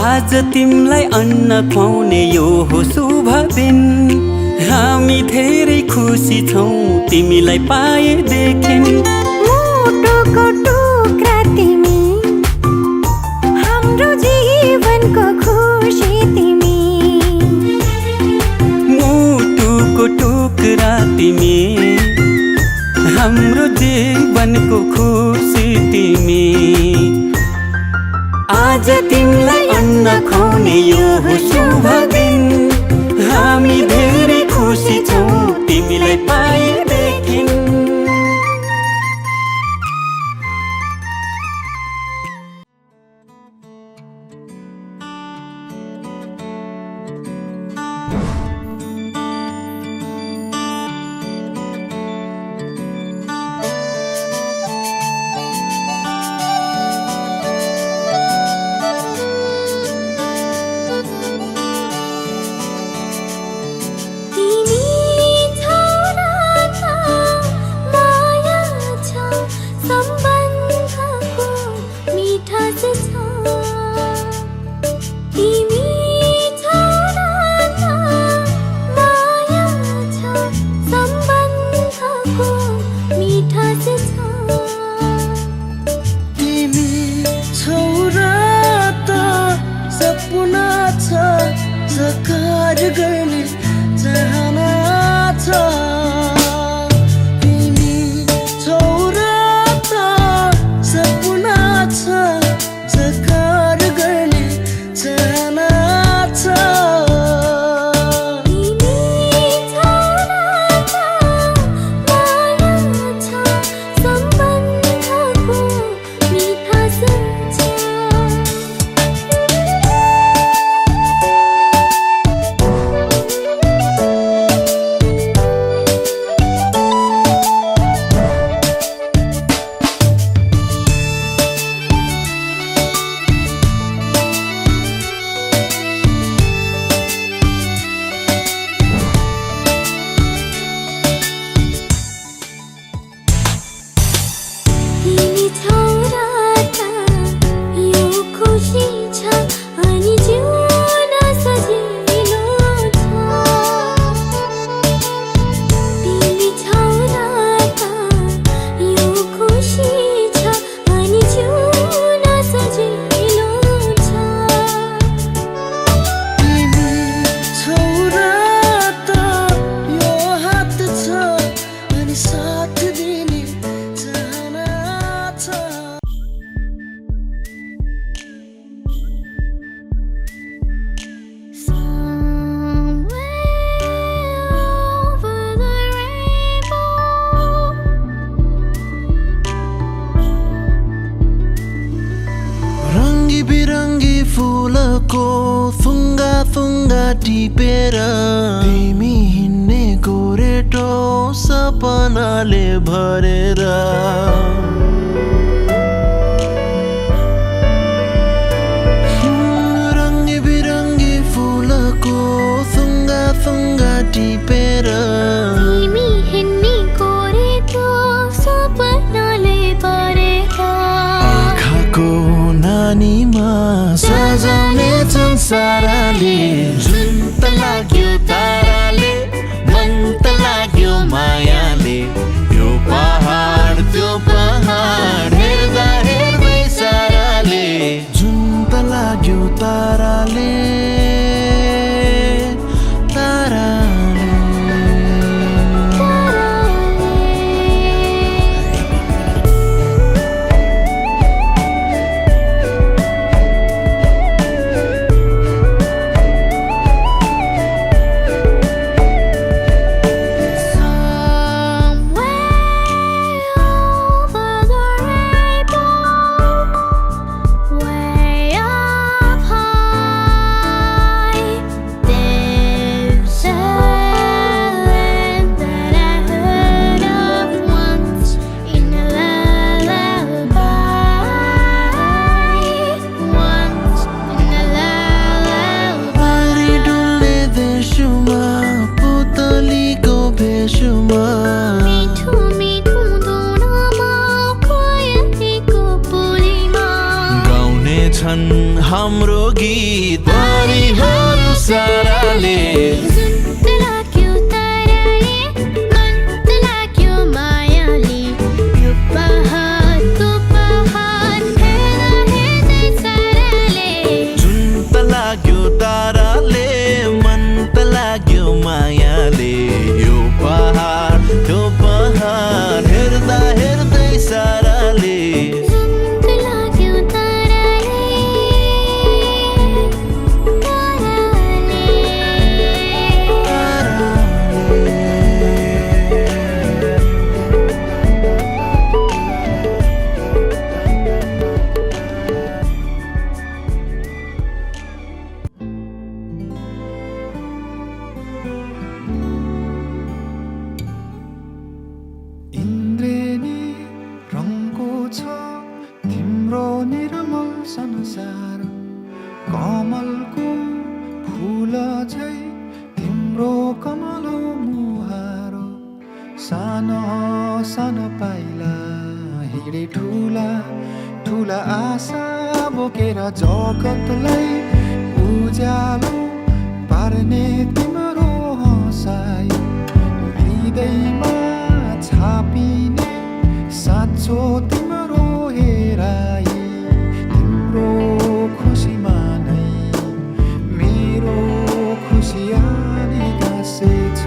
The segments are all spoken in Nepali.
आज तिमलाई अन्न खुवाउने यो हो शुभ दिन। हामी धेरै खुसी छौँ तिमीलाई पाएदेखि। मुटुको टुक्रा तिमी, हाम्रो जीवनको खुसी तिमी। मुटुको टुक्रा तिमी, हाम्रो जीवनको खुसी तिमी। आज तिमीलाई अन्न खुवाउने यो हो शुभ दिन। हामी धेरै खुसी छौँ तिमीलाई पाएदेखि। बिरङ्गी फुलको थुङ्गा थुङ्गा टिपेर तिमी हिँड्ने गोरेटो सपनाले भरेर। रङ्गी बिरङ्गी फुलको थुङ्गा थुङ्गा टिपेर तिमी हिँड्ने गोरेटो सपनाले भरेर। आँखाको नानीमा सजाउने संसारले जुन त लाग्यो ताराले, मन त लाग्यो मायाले। यो पहाड त्यो पहाड हेर्दा हेर्दै साराले जुन त लाग्यो ताराले Way up high. गाउँछन् हाम्रो गीत परिहरू साराले मायाले यो पहाड त्यो पहाड हेर्दा हेर्दै साराले संसार कमलको फूल झै तिम्रो कमलो मुहार सानो सानो पाइला हिँडे ठुला ठुला आशा बोकेर जगतलाई उज्यालो पार्ने तिम्रो हँसाइ हृदयमा छापिने साँचो तिम्रो हेराइ खुसीमा नै मेरो खुसियाली गाँसेछ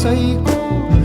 कसैको